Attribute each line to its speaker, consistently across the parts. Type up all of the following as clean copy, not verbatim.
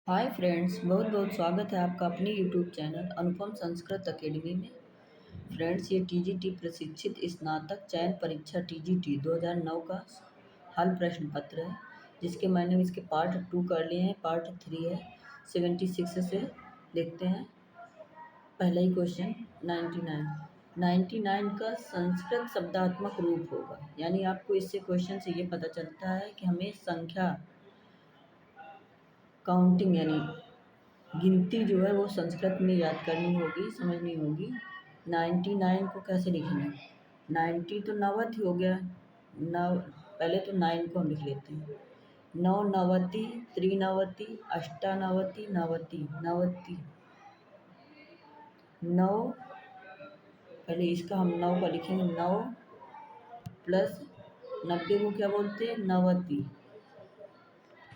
Speaker 1: Hi friends, बहुत बहुत स्वागत है आपका अपनी यूट्यूब चैनल अनुपम संस्कृत अकेडमी में। फ्रेंड्स, ये टीजीटी प्रशिक्षित स्नातक चयन परीक्षा टीजीटी 2009 का हल प्रश्न पत्र है, जिसके मैंने इसके पार्ट 2 कर लिए हैं। पार्ट 3 है 76 से। देखते हैं पहला ही क्वेश्चन। 99 का संस्कृत शब्दात्मक रूप होगा, यानी आपको इससे क्वेश्चन से ये पता चलता है कि हमें संख्या काउंटिंग यानी गिनती जो है वो संस्कृत में याद करनी होगी, समझनी होगी। 99 को कैसे लिखेंगे? 90 तो नवत ही हो गया। नव पहले तो 9 को हम लिख लेते हैं। नौ नवति, त्रिनवति, अष्टानवति, नवति, नवति, नौ। पहले इसका हम 9 का लिखेंगे। 9 प्लस 90 को क्या बोलते हैं? नवति।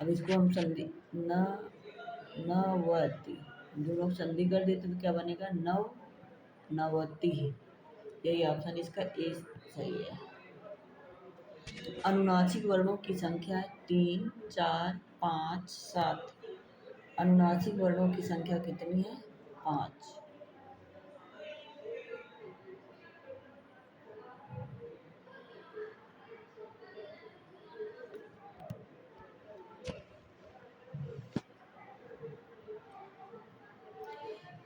Speaker 1: अब इसको हम संधि नवति दोनों संधि कर देते तो क्या बनेगा? नवति। यही ऑप्शन इसका ए सही है। अनुनासिक वर्णों की संख्या है 3, 4, 5, 7। अनुनासिक वर्णों की संख्या कितनी है? 5।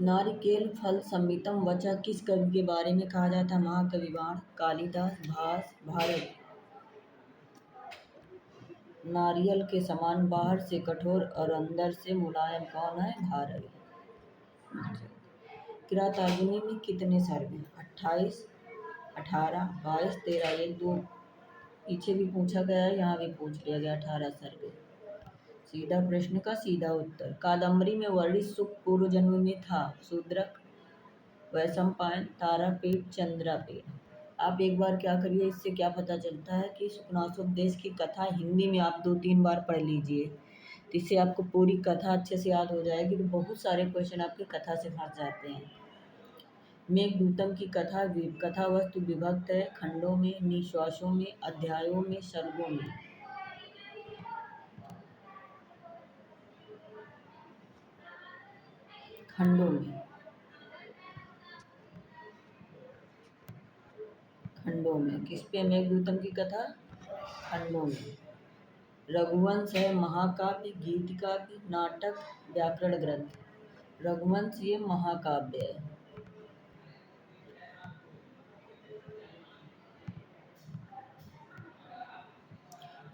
Speaker 1: नारिकेल फल संमितम वचा किस कवि के बारे में कहा जाता है? महाकवि बाण, कालिदास, भास, भारत। नारियल के समान बाहर से कठोर और अंदर से मुलायम कौन है? भारत। किरातार्जुनी में कितने सर्ग हैं? 28, 18, 22, 13। ये दो पीछे भी पूछा गया है, यहाँ भी पूछ लिया गया। 18 सर्ग। सीधा प्रश्न का सीधा उत्तर। कादम्बरी में वर्णित सुख पूर्व जन्म में था शूद्रक, वैशंपायन, तारापीठ, चंद्रापीठ। आप एक बार क्या करिए, इससे क्या पता चलता है कि सुखनासोपदेश की कथा हिंदी में आप 2-3 बार पढ़ लीजिए, तो इससे आपको पूरी कथा अच्छे से याद हो जाएगी। तो बहुत सारे क्वेश्चन आपकी कथा से फंस जाते हैं। मेघदूतम की कथा वस्तु विभक्त है खंडों में, निश्वासों में, अध्यायों में, सर्गों में। खंडों में, खंडों में। किस पे मेघदूतम की कथा? खंडों में। रघुवंश है महाकाव्य, गीत काव्य, नाटक, व्याकरण ग्रंथ। रघुवंश ये महाकाव्य है।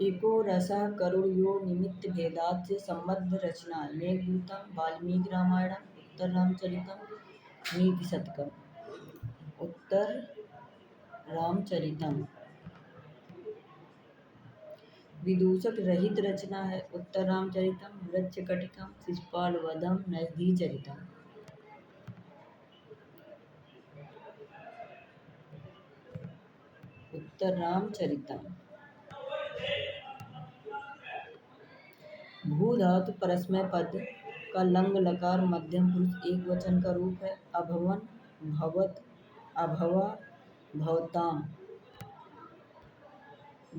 Speaker 1: एको रसः करुणयो निमित्त भेदात् से संबद्ध रचना है। मेघदूतम, वाल्मीकि रामायणम, उत्तर रामचरितम, नीति शतकम। उत्तर रामचरितम। विदूषक रहित रचना है। उत्तर रामचरितम, मृच्छकटिकम, शिशुपाल वधम, नैषधि चरितम। उत्तर रामचरितम। भू धातु परस्मै पद का लंग लकार मध्यम पुरुष एक वचन का रूप है। अभवन, भवत, अभवा, भवताम।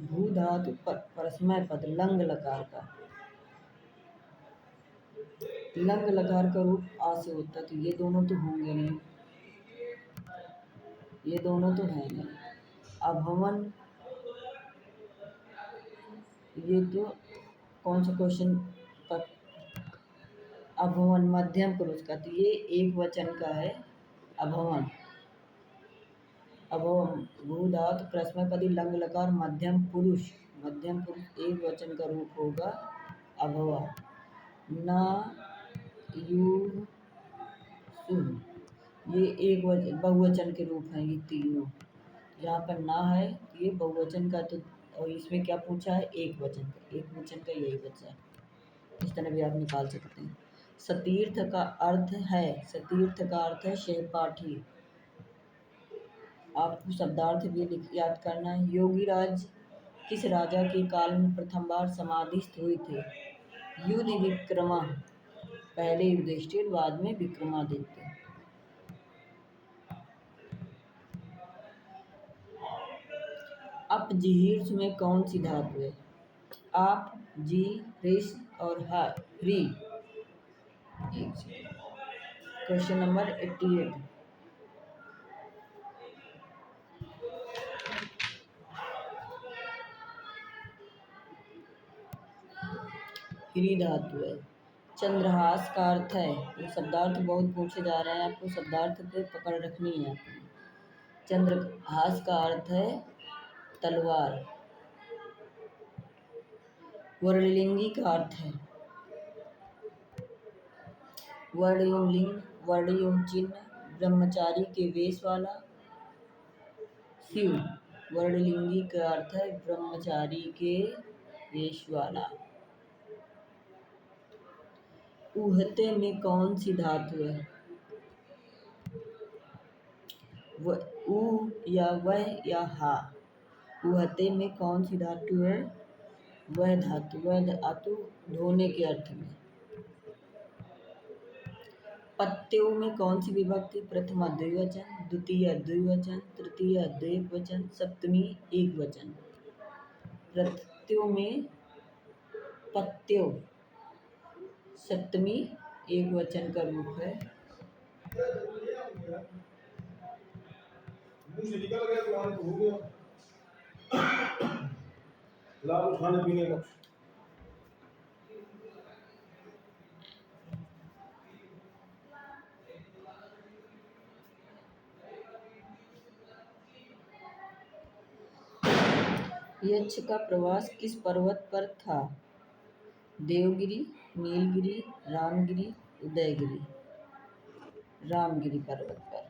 Speaker 1: भू धातु परस्मै पद लंग लकार का, लंग लकार का रूप आ से होता, तो ये दोनों तो होंगे नहीं, ये दोनों तो हैं नहीं। अभवन, ये तो कौन सा क्वेश्चन पर? अभवन मध्यम पुरुष का, तो ये एक वचन का है अभवन। अभवम भू धातु परस्मैपदी लंग लकार मध्यम पुरुष एक वचन का रूप होगा अभवा। ना यू सु, ये एक बहुवचन के रूप हैं ये तीनों। यहाँ पर ना है ये बहुवचन का, तो और इसमें क्या पूछा है? एक वचन का यही बचा है। इस तरह भी आप निकाल सकते हैं। सतीर्थ का अर्थ है सहपाठी। आपको शब्दार्थ भी याद करना है। योगीराज किस राजा के काल में प्रथम बार समाधिस्थ हुए थे? युध विक्रमा, पहले युधिष्ठिर, बाद में विक्रमादित्य। अपजिहीर्ष में कौन सी धातु है? आप, जी, रिस और हरी। एक सेकंड। Question number 88। हीरी धातु है। चंद्रहास का अर्थ है, वो शब्दार्थ बहुत पूछे जा रहे हैं, आपको शब्दार्थ पे पकड़ रखनी है। चंद्रहास का अर्थ है तलवार। वर्णलिंगी का अर्थ है वर्ण लिंग, वर्ण चिन्ह, ब्रह्मचारी के वेश वाला। शिव। वर्णलिंगी का अर्थ है ब्रह्मचारी के वेश वाला। ऊहते में कौन सी धातु है? ऊ या वह या हा। ऊहते में कौन सी धातु है? वह धातु। वह धातु धोने के अर्थ में। पत्त्यों में कौन सी विभक्ति? प्रथमा द्विवचन, द्वितीय द्विवचन, तृतीय द्विवचन, सप्तमी एक वचन। पत्त्यों में पत्त्यों सप्तमी एक वचन का रूप है। मुंह से निकल गया तो हो गया लाभ खाने पीने का। यक्ष का प्रवास किस पर्वत पर था? देवगिरी, नीलगिरी, रामगिरी, उदयगिरी। रामगिरी पर्वत पर।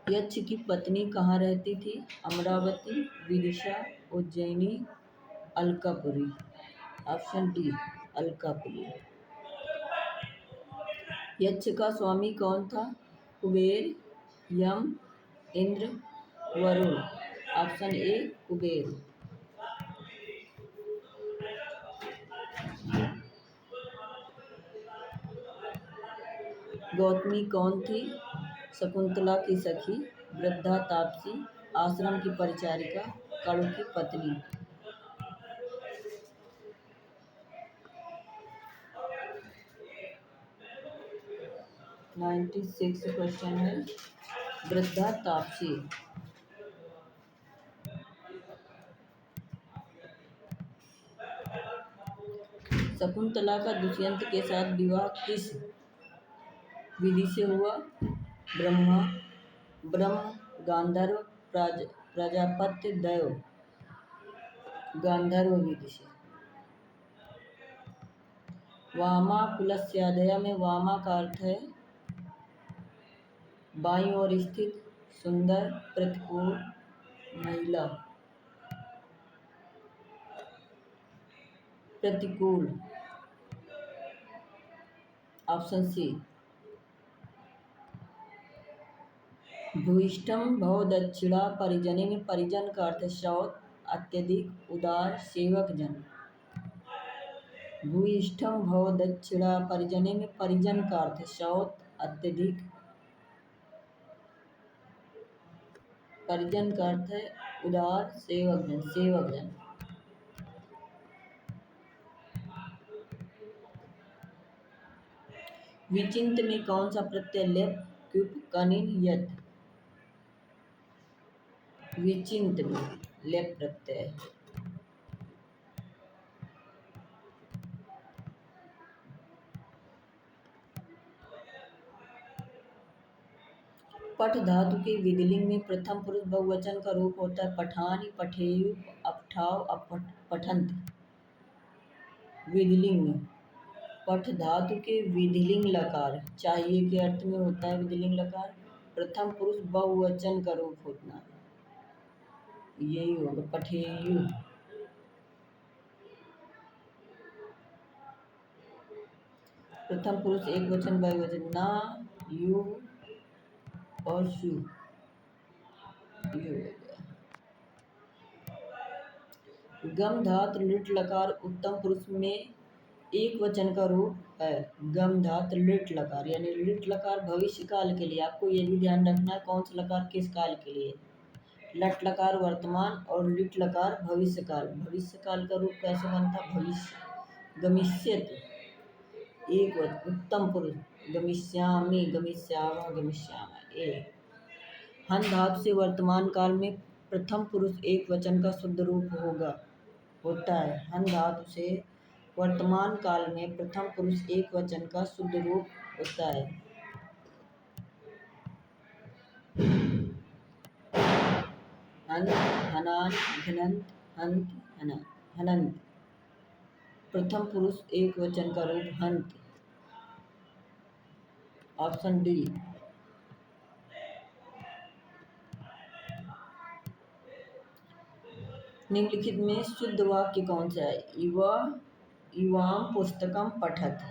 Speaker 1: यक्ष की पत्नी कहाँ रहती थी? अमरावती, विदिशा, उज्जैनी, अलकापुरी। Option D Alkapuri. यक्ष का स्वामी कौन था? कुबेर, यम, इंद्र, वरुण। Option A Kuber. गौतमी कौन थी? शकुंतला की सखी, वृद्धा तापसी, आश्रम की परिचारिका, कणु की पत्नी। 96 क्वेश्चन है। वृद्धा तापसी। शकुंतला का दुष्यंत के साथ विवाह किस विधि से हुआ? ब्रह्म, गांधर्व, प्रजापत्य, दैव। गांधर्व विधि से। वामा पुलस्त्यादय में वामा का अर्थ है बाईं ओर स्थित, सुंदर, प्रतिकूल, महिला। प्रतिकूल। Option C. भूयिष्ठम भव दक्षिणा परिजने में परिजन का अर्थ शौत, अत्यधिक, उदार, सेवक जन। भूयिष्ठम भव दक्षिणा परिजने में परिजन का अर्थ शौत, अत्यधिक। परिजन का अर्थ है उदार, सेवक जन, सेवक जन। विचिंत में कौन सा प्रत्यय? लेप, क्युप, कनिन, यत। विचिंत में लेप प्रत्यय। पठ धातु के विधिलिंग में प्रथम पुरुष बहुवचन का रूप होता है पठान, पठेयु, अपठाव, पठंत। विधिलिंग में पठ धातु के विधिलिंग लकार चाहिए के अर्थ में होता है। विधिलिंग लकार प्रथम पुरुष बहुवचन का रूप होता है, यही होगा पठेयु। प्रथम पुरुष एक वचन बहुवचन ना, यू और शु। गम धातु लिट लकार उत्तम पुरुष में एक वचन का रूप है। गम धातु लिट लकार यानी लिट लकार भविष्य काल के लिए। आपको ये भी ध्यान रखना है कौन सा लकार किस काल के लिए। लट लकार वर्तमान और लिट लकार भविष्य काल। भविष्य काल का रूप कैसे बनता? भविष्य, गमिष्यति। एक उत्तम पुरुष, गमिष्यामि, गमिष्यामः, गमिष्यामः। ए हन धातु से वर्तमान काल में प्रथम पुरुष एक वचन का शुद्ध रूप होता है। हन धातु से वर्तमान काल में प्रथम पुरुष एक वचन का शुद्ध रूप होता है। हन, हनान, घनंत, हंत, हनंत। प्रथम पुरुष एक वचन का रूप हंत। Option D. निम्नलिखित में शुद्ध वाक्य कौन सा है? युवाम पुस्तकम पठत,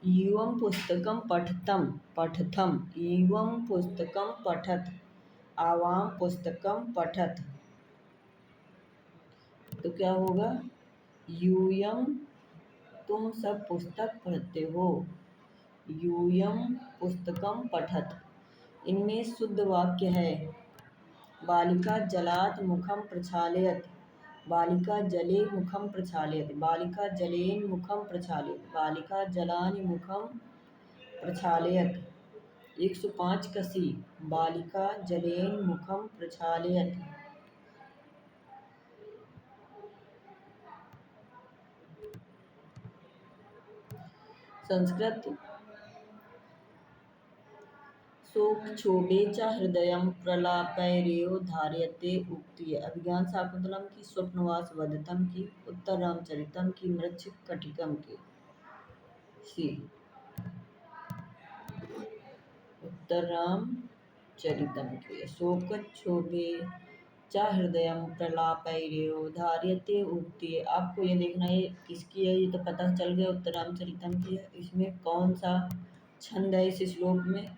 Speaker 1: युवम पुस्तकम पठतम, पठथम, युवम पुस्तकम पठत, आवाम पुस्तकम पठत। तो क्या होगा? यूयम तुम सब पुस्तक पढ़ते हो, यूयम पुस्तकम पठत। इनमें शुद्ध वाक्य है बालिका जलात् मुखम प्रक्षालयत, बालिका जले मुखम प्रक्षालयत, बालिका जलेन मुखम प्रक्षालयत, बालिका जलानि मुखम प्रक्षालयत। 105 का सी, बालिका जलेन मुखम प्रक्षालयत। संस्कृत शोकक्षोभे च हृदयं प्रलापैरेव धार्यते उक्ति। अभिज्ञान शाकुंतलम की, स्वप्नवास वदतम की, उत्तर रामचरितम की, मृच्छकटिकम की। सी उत्तर रामचरितम की। शोकक्षोभे च हृदयं प्रलापैरेव धार्यते उक्ति। आपको ये देखना है किसकी है, ये तो पता चल गया उत्तर रामचरितम की है। इसमें कौन सा छंद है इस श्लोक में,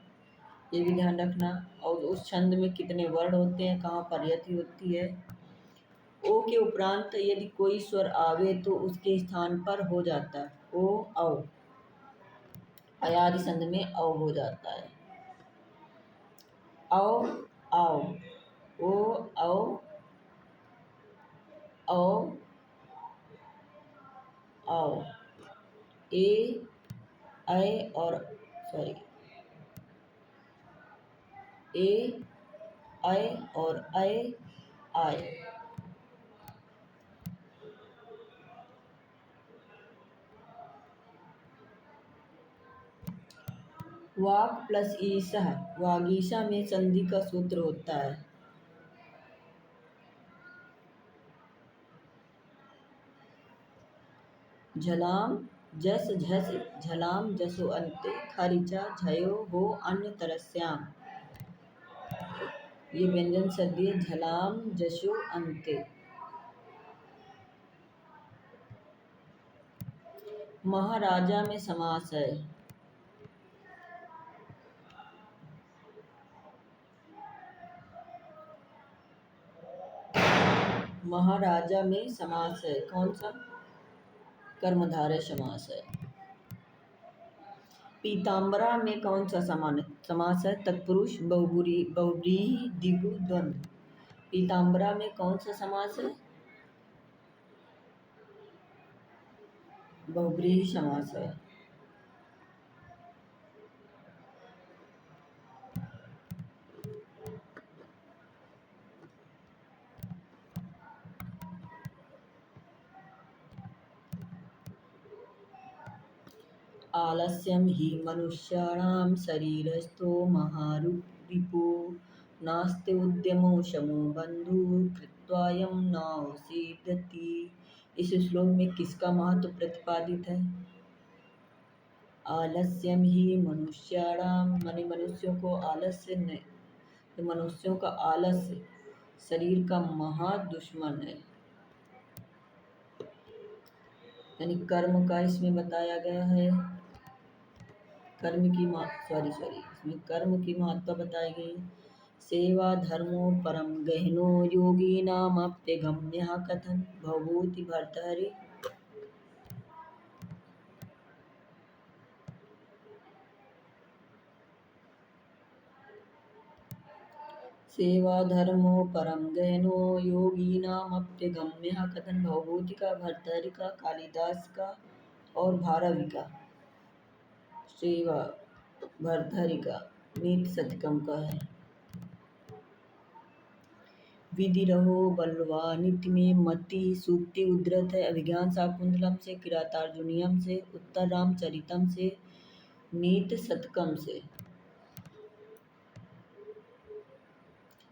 Speaker 1: ये भी ध्यान रखना। और उस छंद में कितने वर्ण होते हैं, कहाँ पर्यति होती है। ओ के उपरांत यदि कोई स्वर आवे तो उसके स्थान पर हो जाता है ओ औ। अयादि संध में औ हो जाता है। औ आओ, ओ औ औ आओ। ए ऐ और सॉरी ए ऐ और ऐ आए। वाक प्लस ईशः, वागीशा में संधि का सूत्र होता है। झलाम जस झस, झलाम जसो अंते, खरिचा झयो हो अन्य तरस्याम। ये व्यंजन सदी झलाम जसो अंते। महाराजा में समास है। महाराजा में समास है कौन सा? कर्मधारय समास है। पीताम्बरा में कौन सा समास है? तत्पुरुष बहुव्रीहि द्विगु द्वंद्व। पीताम्बरा में कौन सा समास है? बहुव्रीहि समास है। आलस्यं हि मनुष्याणां शरीरस्थो महारिपो, नास्ति उद्यमो शमो बन्धुः कृत्वायं नावसीदति। इस श्लोक में किसका महत्व प्रतिपादित है? आलस्यम ही मनुष्याणां, माने मनुष्यों को आलस्य नहीं, तो मनुष्यों का आलस्य शरीर का महा दुश्मन है। यानी कर्म का इसमें बताया गया है। कर्म की इसमें कर्म की महत्ता बताई गई। सेवा धर्मो परम गहनो योगिनामप्यगम्यः कथन भवभूति भर्तहरि। सेवा धर्मो परम गहनो योगिनामप्यगम्यः, कथन भवभूति का, भर्तहरि का, कालिदास का और भारवी का। सेवा भरथरिका नीति शतकम का है। विधि रहो बलवा नीति में मति सूक्ति उद्धृत है अभिज्ञान शाकुंतलम से किरातार्जुनीयम से उत्तर रामचरितम से नीति शतकम से।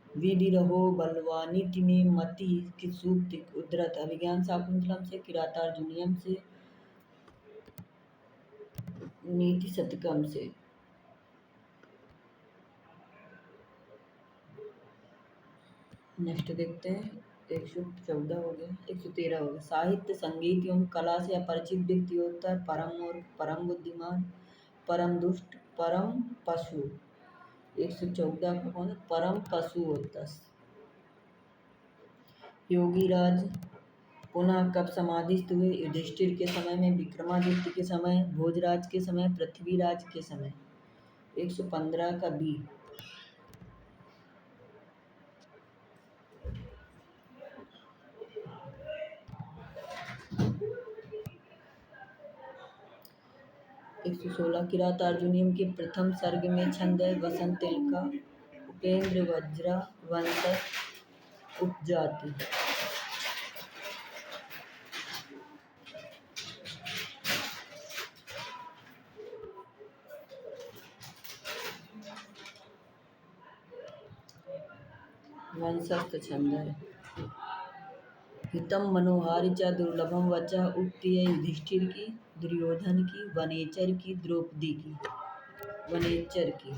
Speaker 1: विधि रहो बलवा नीति में मति की सूक्ति उद्धृत अभिज्ञान शाकुंतलम से किरातार्जुनीयम से नीति शतकम से। नेक्स्ट देखते हैं 114 हो गया 113 हो गया। साहित्य संगीत एवं कला से अपरिचित व्यक्ति होता है परम और परम बुद्धिमान परम दुष्ट परम पशु। 114 का कौन है परम पशु होता है। योगी राज पुनः कब समाधिस्थ हुए युधिष्ठिर के समय में विक्रमादित्य के समय भोजराज के समय पृथ्वीराज के समय। 115 का बी। 116 किरातार्जुनीयम के प्रथम सर्ग में छंद है वसंत तिल का उपेंद्र वज्रा वंश उपजाति। वंशस्थ छंद है। हितम मनोहारी च दुर्लभम वचा उक्ति है युधिष्ठिर की दुर्योधन की वनेचर की द्रौपदी की। वनेचर की।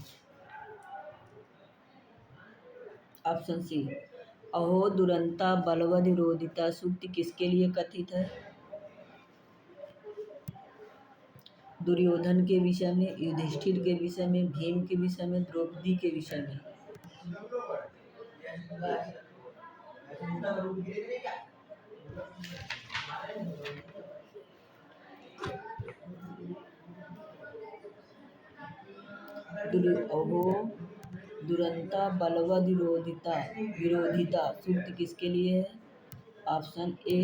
Speaker 1: ऑप्शन सी अहो दुरंता बलवद रोदिता सूक्ति किसके लिए कथित है। दुर्योधन के विषय में युधिष्ठिर के विषय में भीम के विषय में द्रौपदी के विषय में। अहो दुरंता बलवद विरोधिता सूक्ति किसके लिए है। ऑप्शन ए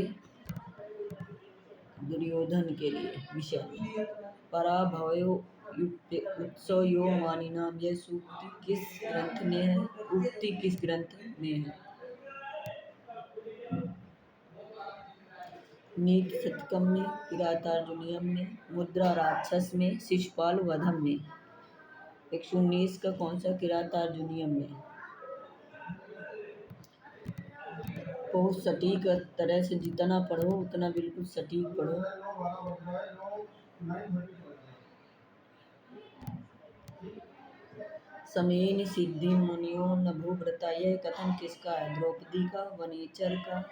Speaker 1: दुर्योधन के लिए विषय में। पराभवयो उत्सव यो मानिनाम यह सूक्ति किस ग्रंथ में है उक्ति किस ग्रंथ में है। नीति शतकम में किरातार्जुनीयम में मुद्रा राक्षस में शिशुपाल वधम में। 119 का कौन सा किरातार्जुनीयम में। बहुत सटीक तरह से जितना पढ़ो उतना बिल्कुल सटीक पढ़ो। समेन सिद्धि मुनियो नभोव्रता यह कथन किसका है द्रौपदी का वनेचर का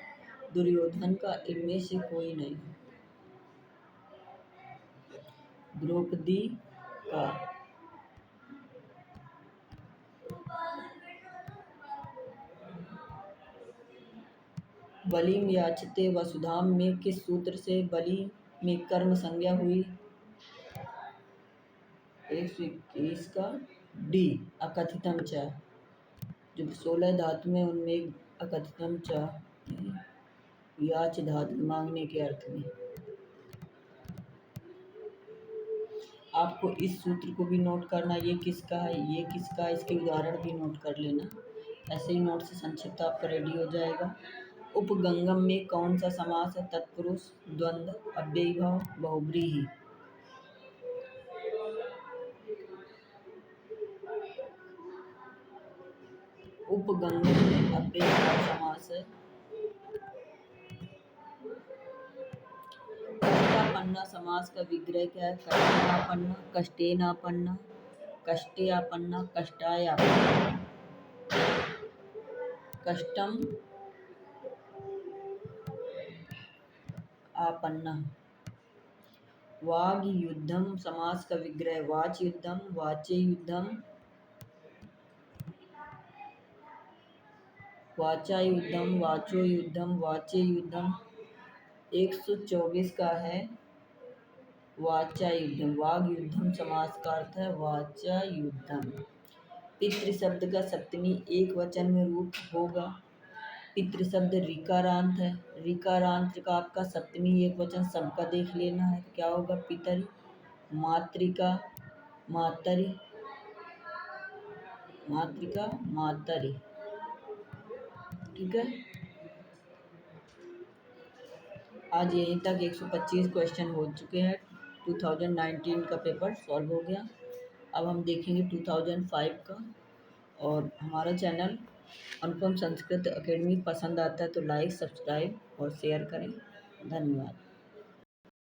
Speaker 1: दुर्योधन का इनमें से कोई नहीं। द्रौपदी का। बलिम याचते वसुधाम में किस सूत्र से बलि में कर्म संज्ञा हुई। 121 का डी अकथितम च जो 16 धातु में उनमें अकथितम च याच धातु मांगने के अर्थ में। आपको इस सूत्र को भी नोट करना ये किसका है ये किसका है इसके उदाहरण भी नोट कर लेना। ऐसे ही नोट से संक्षिप्त आपका रेडी हो जाएगा। उपगंगम में कौन सा समास है तत्पुरुष द्वंद्व अव्ययीभाव बहुब्रीहि। उपगंगम में अव्ययीभाव समास है। कष्टापन्ना समास का विग्रह क्या है कष्टापन्ना कष्टेनापन्ना कष्टेयापन्ना कष्टायापन्ना। कष्टम आपन्ना। वाग युद्धम समास का विग्रह वाच युद्धम वाचे युद्धम वाचा युद्धम वाचो युद्धम वाचे युद्धम। 124 का है वाचा युद्धम। वाग युद्धम समास का अर्थ है वाचा युद्धम। पितृ शब्द का सप्तमी एक वचन में रूप होगा। पितृ शब्द ऋकारांत है। ऋकारांत का आपका सप्तमी एक वचन सबका देख लेना है क्या होगा पितरी मातृका मातरी, मातृका, मातरी। ठीक है, आज यहीं तक 125 क्वेश्चन हो चुके हैं। 2019 का पेपर सॉल्व हो गया। अब हम देखेंगे 2005 का। और हमारा चैनल अनुपम संस्कृत एकेडमी पसंद आता है तो लाइक, सब्सक्राइब और शेयर करें। धन्यवाद।